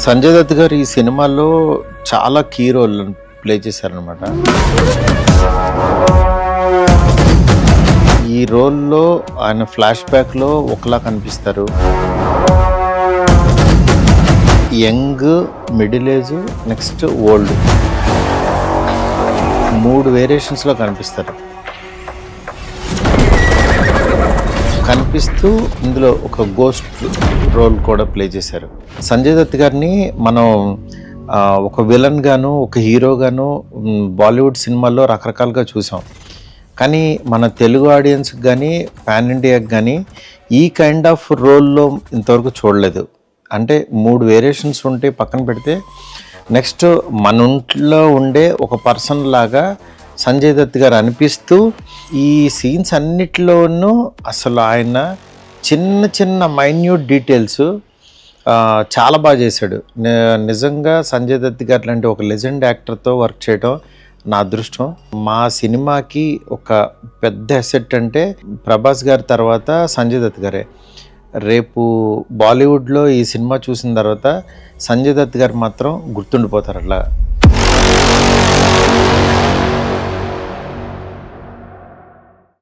సంజయ్ దత్ గారు ఈ సినిమాలో చాలా కీ రోల్ ప్లే చేశారనమాట. ఈ రోల్లో ఆయన ఫ్లాష్ బ్యాక్లో ఒకలా కనిపిస్తారు, young, middle age, next old, 3 వేరియేషన్స్లో కనిపిస్తూ ఇందులో ఒక గోస్ట్ రోల్ కూడా ప్లే చేశారు. సంజయ్ దత్ గారిని మనం ఒక విలన్ గాను, ఒక హీరో గాను బాలీవుడ్ సినిమాల్లో రకరకాలుగా చూసాం. కానీ మన తెలుగు ఆడియన్స్కి కానీ పాన్ ఇండియాకి కానీ ఈ కైండ్ ఆఫ్ రోల్లో ఇంతవరకు చూడలేదు. అంటే 3 వేరియేషన్స్ ఉంటే పక్కన పెడితే, నెక్స్ట్ మన ఒంట్లో ఉండే ఒక పర్సన్ లాగా సంజయ్ దత్ గారు అనిపిస్తూ ఈ సీన్స్ అన్నిటిలోనూ అసలు ఆయన చిన్న చిన్న మైన్యూట్ డీటెయిల్స్ చాలా బాగా చేశాడు. నిజంగా సంజయ్ దత్ గారు లాంటి ఒక లెజెండ్ యాక్టర్తో వర్క్ చేయడం నా అదృష్టం. మా సినిమాకి ఒక పెద్ద అసెట్ అంటే ప్రభాస్ గారి తర్వాత సంజయ్ దత్ గారే. రేపు బాలీవుడ్లో ఈ సినిమా చూసిన తర్వాత సంజయ్ దత్ గారు మాత్రం గుర్తుండిపోతారు. అట్లా